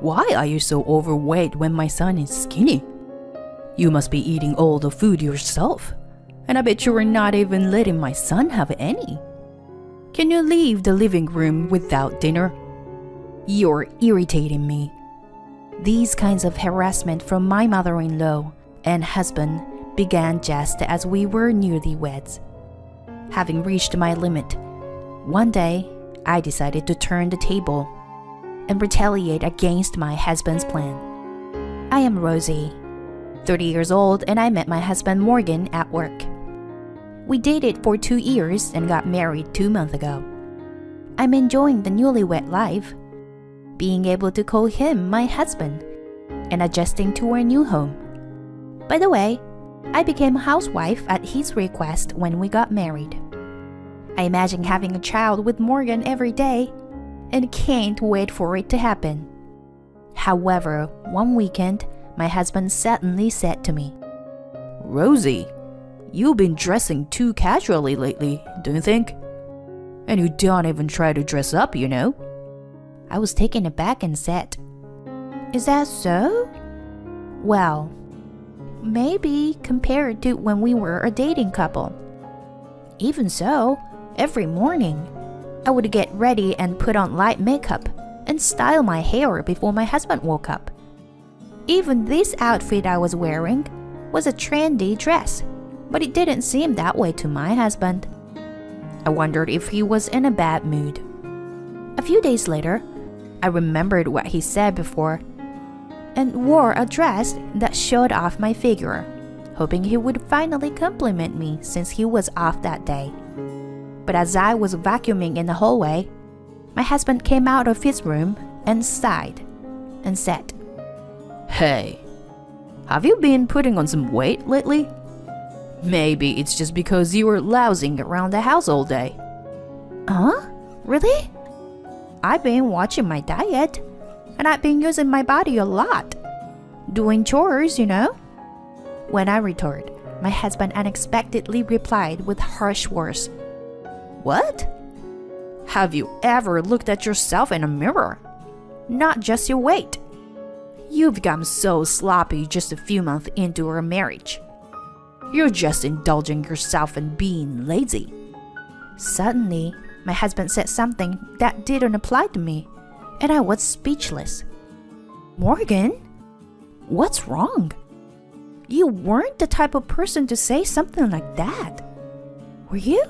Why are you so overweight when my son is skinny? You must be eating all the food yourself, and I bet you are not even letting my son have any. Can you leave the living room without dinner? You're irritating me. These kinds of harassment from my mother-in-law and husband began just as we were newlyweds. Having reached my limit, one day I decided to turn the table and retaliate against my husband's plan. I am Rosie, 30 years old, and I met my husband Morgan at work. We dated for 2 years and got married 2 months ago. I'm enjoying the newlywed life, being able to call him my husband, and adjusting to our new home. By the way, I became a housewife at his request when we got married. I imagine having a child with Morgan every day and can't wait for it to happen. However, one weekend, my husband suddenly said to me, "Rosie, you've been dressing too casually lately, don't you think? And you don't even try to dress up, you know." I was taken aback and said, "Is that so? Well, maybe compared to when we were a dating couple. Even so, every morning, I would get ready and put on light makeup and style my hair before my husband woke up. Even this outfit I was wearing was a trendy dress, but it didn't seem that way to my husband. I wondered if he was in a bad mood. A few days later, I remembered what he said before and wore a dress that showed off my figure, hoping he would finally compliment me since he was off that day. But as I was vacuuming in the hallway, my husband came out of his room and sighed and said, "Hey, have you been putting on some weight lately? Maybe it's just because you were lounging around the house all day." "Huh? Really? I've been watching my diet, and I've been using my body a lot. Doing chores, you know." When I retorted, my husband unexpectedly replied with harsh words. "What? Have you ever looked at yourself in a mirror? Not just your weight. You've become so sloppy just a few months into our marriage. You're just indulging yourself in being lazy." Suddenly, my husband said something that didn't apply to me, and I was speechless. "Morgan, what's wrong? You weren't the type of person to say something like that. Were you?"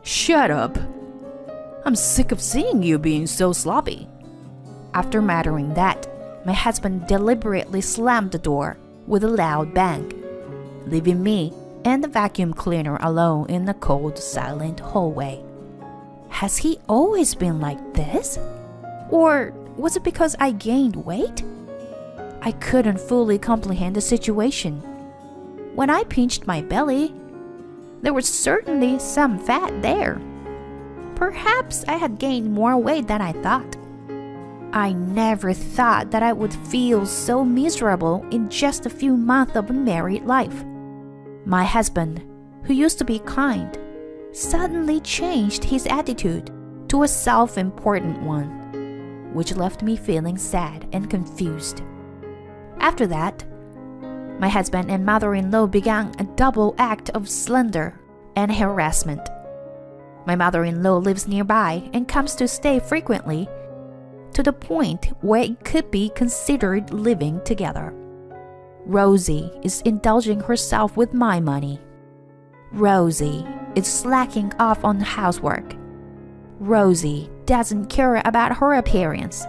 "Shut up. I'm sick of seeing you being so sloppy." After muttering that, my husband deliberately slammed the door with a loud bang, leaving me and the vacuum cleaner alone in the cold, silent hallway. Has he always been like this? Or was it because I gained weight? I couldn't fully comprehend the situation. When I pinched my belly, there was certainly some fat there. Perhaps I had gained more weight than I thought. I never thought that I would feel so miserable in just a few months of a married life. My husband, who used to be kind, suddenly changed his attitude to a self-important one, which left me feeling sad and confused. After that, my husband and mother-in-law began a double act of slander and harassment. My mother-in-law lives nearby and comes to stay frequently, to the point where it could be considered living together. Rosie is indulging herself with my money. Rosie is slacking off on housework. Rosie doesn't care about her appearance.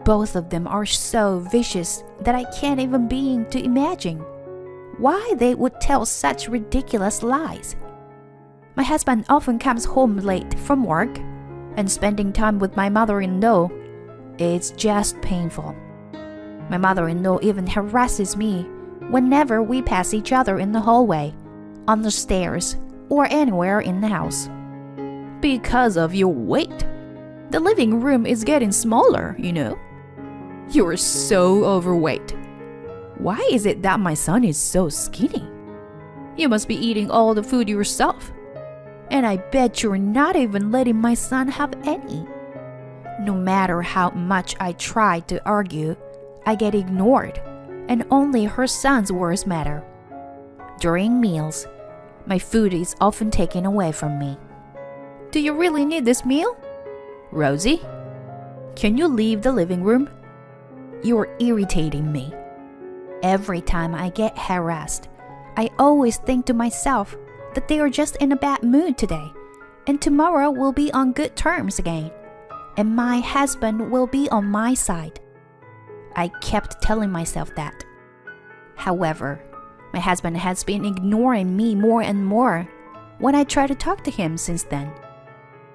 Both of them are so vicious that I can't even begin to imagine why they would tell such ridiculous lies. My husband often comes home late from work, and spending time with my mother-in-law is just painful. My mother-in-law even harasses me whenever we pass each other in the hallway, on the stairs, or anywhere in the house. "Because of your weight. The living room is getting smaller, you know. You're so overweight. Why is it that my son is so skinny? You must be eating all the food yourself. And I bet you're not even letting my son have any. No matter how much I try to argue, I get ignored, and only her son's words matter. During meals, my food is often taken away from me. Do you really need this meal? Rosie, can you leave the living room? You're irritating me. Every time I get harassed, I always think to myself that they are just in a bad mood today, and tomorrow we'll be on good terms again, and my husband will be on my side. I kept telling myself that. However, my husband has been ignoring me more and more when I try to talk to him since then.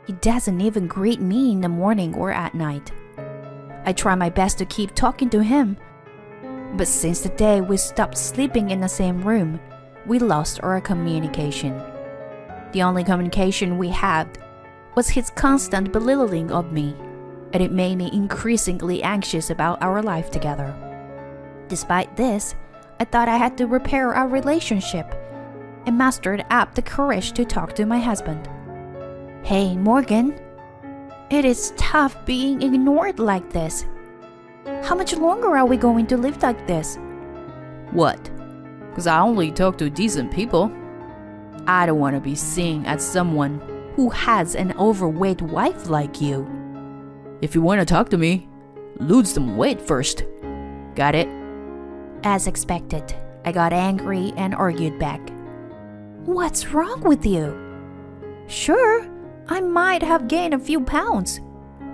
He doesn't even greet me in the morning or at night. I try my best to keep talking to him, but since the day we stopped sleeping in the same room, we lost our communication. The only communication we had was his constant belittling of me, and it made me increasingly anxious about our life together. Despite this, I thought I had to repair our relationship and mustered up the courage to talk to my husband. Hey, Morgan, it is tough being ignored like this. How much longer are we going to live like this? What? Because I only talk to decent people. I don't want to be seen as someone who has an overweight wife like you. If you want to talk to me, lose some weight first. Got it? As expected, I got angry and argued back. What's wrong with you? Sure, I might have gained a few pounds,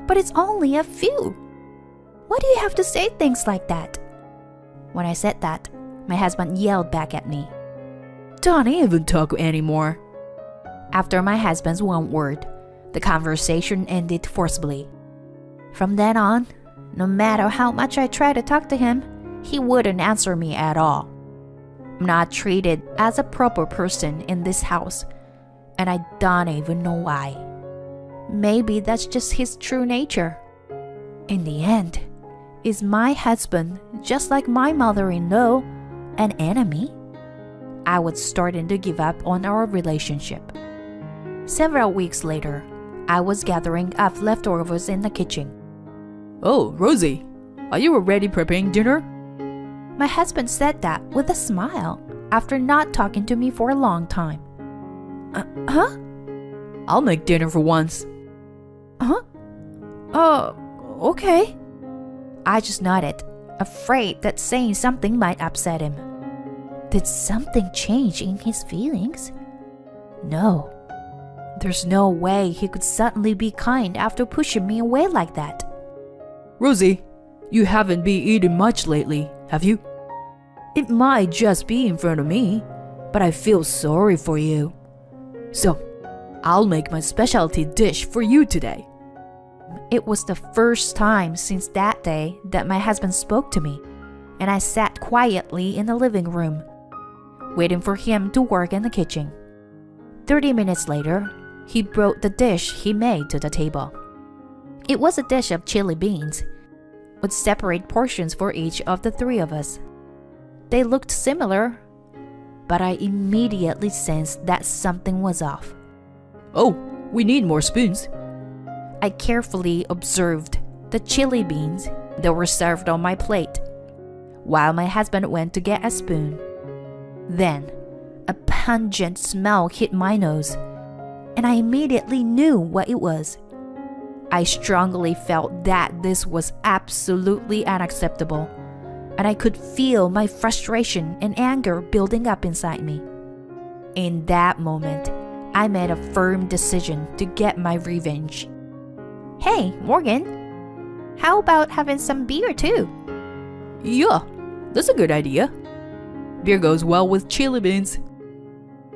but it's only a few. Why do you have to say things like that? When I said that, my husband yelled back at me. Don't even talk anymore. After my husband's one word, the conversation ended forcibly. From then on, no matter how much I tried to talk to him, he wouldn't answer me at all. I'm not treated as a proper person in this house, and I don't even know why. Maybe that's just his true nature. In the end, is my husband, just like my mother-in-law, an enemy? I was starting to give up on our relationship. Several weeks later, I was gathering up leftovers in the kitchen. Oh, Rosie, are you already preparing dinner? My husband said that with a smile after not talking to me for a long time. Huh? I'll make dinner for once. Huh? Okay. I just nodded, afraid that saying something might upset him. Did something change in his feelings? No. There's no way he could suddenly be kind after pushing me away like that. Rosie, you haven't been eating much lately, have you? It might just be in front of me, but I feel sorry for you. So, I'll make my specialty dish for you today. It was the first time since that day that my husband spoke to me, and I sat quietly in the living room, waiting for him to work in the kitchen. 30 minutes later, he brought the dish he made to the table. It was a dish of chili beans, with separate portions for each of the three of us. They looked similar, but I immediately sensed that something was off. Oh, we need more spoons. I carefully observed the chili beans that were served on my plate, while my husband went to get a spoon. Then, a pungent smell hit my nose, and I immediately knew what it was. I strongly felt that this was absolutely unacceptable, and I could feel my frustration and anger building up inside me. In that moment, I made a firm decision to get my revenge. Hey, Morgan, how about having some beer too? Yeah, that's a good idea. Beer goes well with chili beans.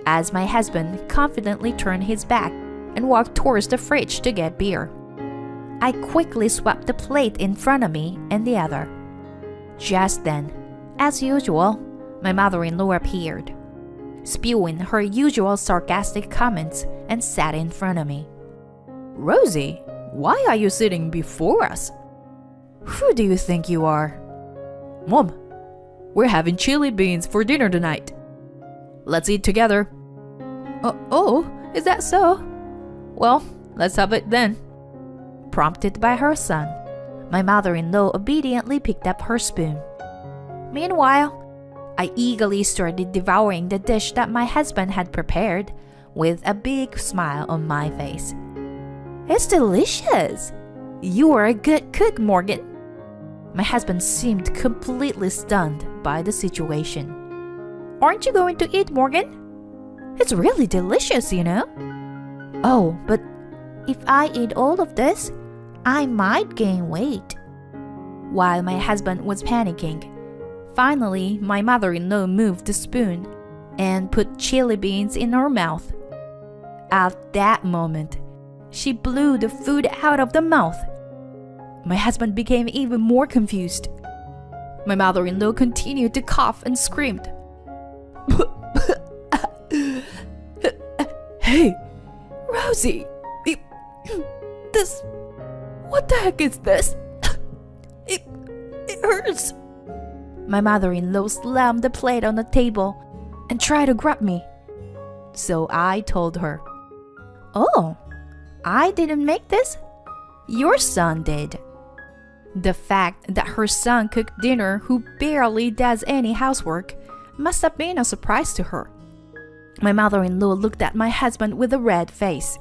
As my husband confidently turned his back and walked towards the fridge to get beer, I quickly swapped the plate in front of me and the other. Just then, as usual, my mother-in-law appeared, spewing her usual sarcastic comments, and sat in front of me. Rosie, why are you sitting before us? Who do you think you are? Mom, we're having chili beans for dinner tonight. Let's eat together. Oh, is that so? Well, let's have it then. prompted by her son. My mother-in-law obediently picked up her spoon. Meanwhile, I eagerly started devouring the dish that my husband had prepared, with a big smile on my face. It's delicious! You are a good cook, Morgan. My husband seemed completely stunned by the situation. Aren't you going to eat, Morgan? It's really delicious, you know. Oh, but if I eat all of this, I might gain weight. While my husband was panicking, finally my mother-in-law moved the spoon and put chili beans in her mouth. At that moment, she blew the food out of the mouth. My husband became even more confused. My mother-in-law continued to cough and screamed. Hey, Rosie, what the heck is this? It hurts. My mother-in-law slammed the plate on the table and tried to grab me. So I told her, Oh, I didn't make this. Your son did. The fact that her son cooked dinner who barely does any housework must have been a surprise to her. My mother-in-law looked at my husband with a red face.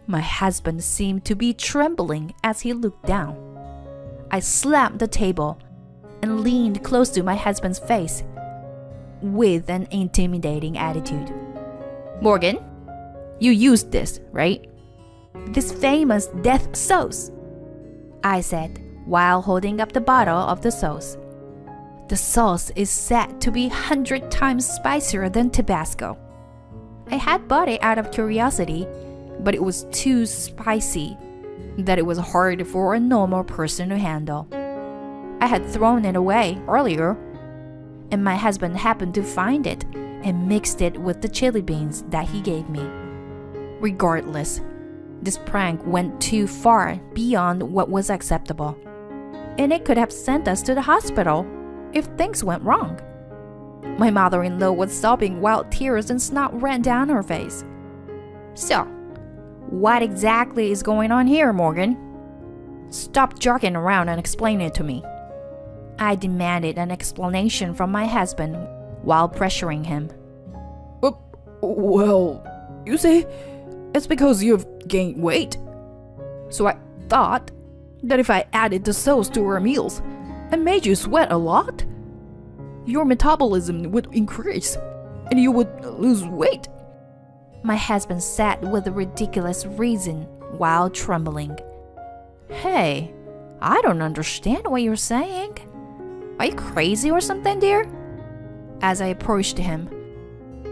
My husband seemed to be trembling as he looked down. I slammed the table and leaned close to my husband's face with an intimidating attitude. Morgan, you used this, right? This famous death sauce, I said while holding up the bottle of the sauce. The sauce is said to be 100 times spicier than Tabasco. I had bought it out of curiosity, but it was too spicy that it was hard for a normal person to handle. I had thrown it away earlier, and my husband happened to find it and mixed it with the chili beans that he gave me. Regardless, this prank went too far beyond what was acceptable, and it could have sent us to the hospital if things went wrong. My mother-in-law was sobbing while tears and snot ran down her face. So, what exactly is going on here, Morgan? Stop joking around and explain it to me. I demanded an explanation from my husband while pressuring him. Well, you see, it's because you've gained weight. So I thought that if I added the sauce to our meals and made you sweat a lot, your metabolism would increase and you would lose weight. My husband said with a ridiculous reason while trembling. Hey, I don't understand what you're saying. Are you crazy or something, dear? As I approached him,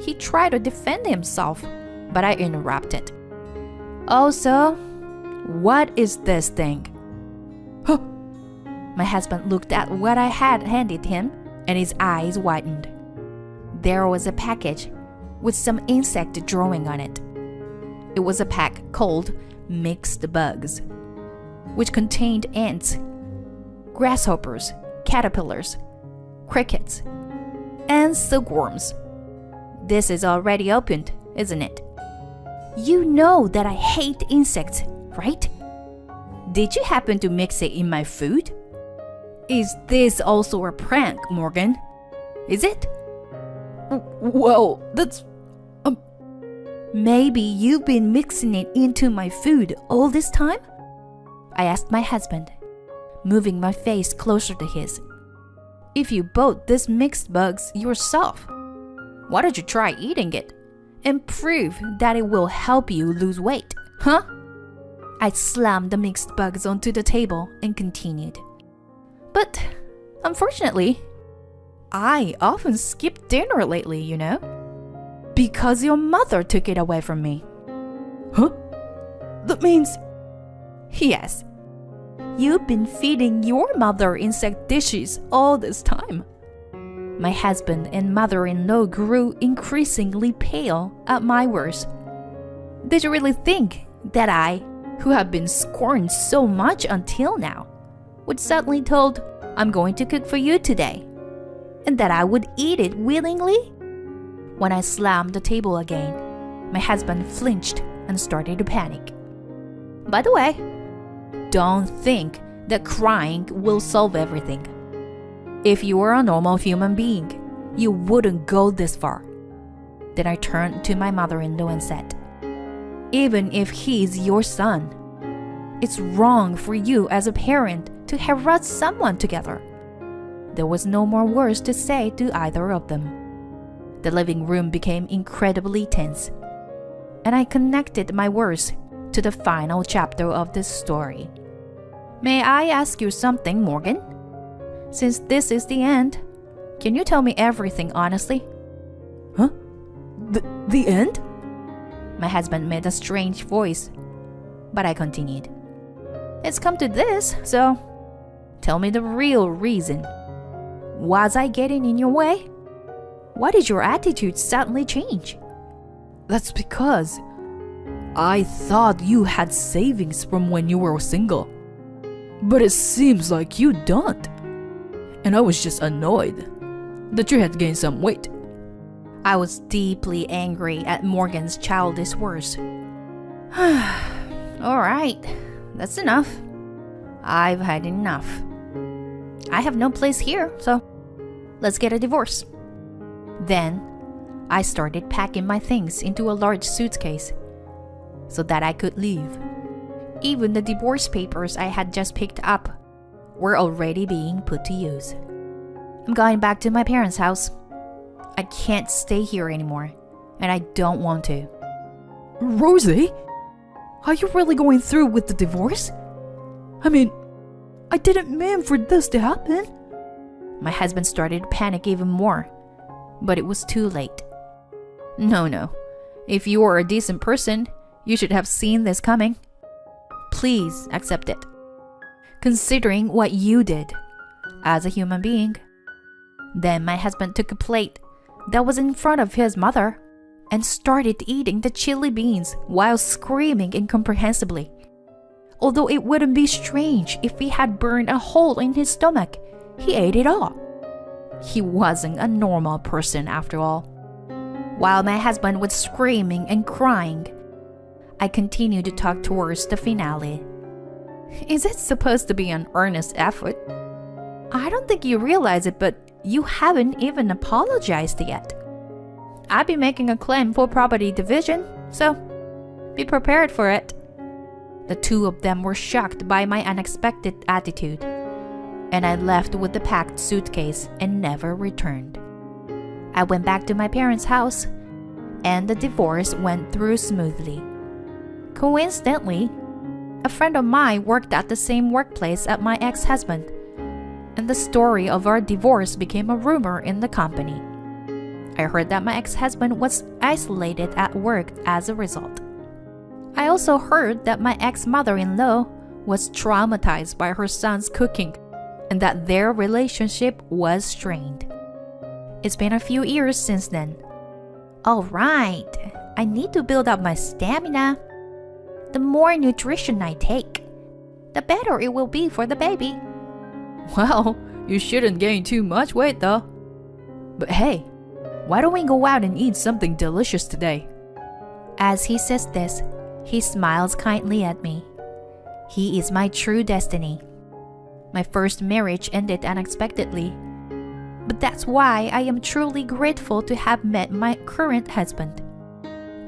he tried to defend himself, but I interrupted. Oh, so, what is this thing? Huh. My husband looked at what I had handed him, and his eyes widened. There was a package with some insect drawing on it. It was a pack called Mixed Bugs, which contained ants, grasshoppers, caterpillars, crickets, and silkworms. This is already opened, isn't it? You know that I hate insects, right? Did you happen to mix it in my food? Is this also a prank, Morgan? Is it? Well, that's... Maybe you've been mixing it into my food all this time? I asked my husband, moving my face closer to his. If you bought this mixed bugs yourself, why don't you try eating it and prove that it will help you lose weight, huh? I slammed the mixed bugs onto the table and continued. But, unfortunately, I often skip dinner lately, you know? Because your mother took it away from me. Huh? That means... Yes. You've been feeding your mother insect dishes all this time. My husband and mother-in-law grew increasingly pale at my words. Did you really think that I, who have been scorned so much until now, would suddenly told, I'm going to cook for you today, and that I would eat it willingly? When I slammed the table again, my husband flinched and started to panic. By the way, Don't think that crying will solve everything. If you were a normal human being, you wouldn't go this far. Then I turned to my mother-in-law and said, even if he's your son, it's wrong for you as a parent to harass someone together. There was no more words to say to either of them. The living room became incredibly tense, and I connected my words to the final chapter of this story. May I ask you something, Morgan? Since this is the end, can you tell me everything honestly? Huh? The end? My husband made a strange voice, but I continued. It's come to this, so tell me the real reason. Was I getting in your way? Why did your attitude suddenly change? That's because I thought you had savings from when you were single. But it seems like you don't. And I was just annoyed that you had gained some weight. I was deeply angry at Morgan's childish words. Alright, that's enough. I've had enough. I have no place here, so let's get a divorce. Then, I started packing my things into a large suitcase so that I could leave. Even the divorce papers I had just picked up were already being put to use. I'm going back to my parents' house. I can't stay here anymore, and I don't want to. Rosie? Are you really going through with the divorce? I mean, I didn't mean for this to happen. My husband started to panic even more, but it was too late. No. If you are a decent person, you should have seen this coming. Please accept it. Considering what you did as a human being. Then my husband took a plate that was in front of his mother and started eating the chili beans while screaming incomprehensibly. Although it wouldn't be strange if he had burned a hole in his stomach, he ate it all. He wasn't a normal person after all. While my husband was screaming and crying, I continued to talk towards the finale. Is it supposed to be an earnest effort? I don't think you realize it, but you haven't even apologized yet. I'll be making a claim for property division, so be prepared for it. The two of them were shocked by my unexpected attitude, and I left with the packed suitcase and never returned. I went back to my parents' house, and the divorce went through smoothly. Coincidentally, a friend of mine worked at the same workplace as my ex-husband, and the story of our divorce became a rumor in the company. I heard that my ex-husband was isolated at work as a result. I also heard that my ex-mother-in-law was traumatized by her son's cooking and that their relationship was strained. It's been a few years since then. Alright, I need to build up my stamina. The more nutrition I take, the better it will be for the baby. Well, you shouldn't gain too much weight though. But hey, why don't we go out and eat something delicious today? As he says this, he smiles kindly at me. He is my true destiny. My first marriage ended unexpectedly, but that's why I am truly grateful to have met my current husband.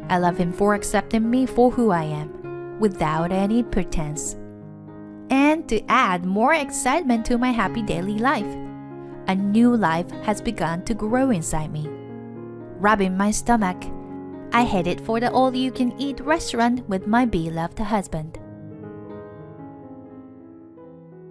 I love him for accepting me for who I am, without any pretense. And to add more excitement to my happy daily life, a new life has begun to grow inside me. Rubbing my stomach, I headed for the all-you-can-eat restaurant with my beloved husband.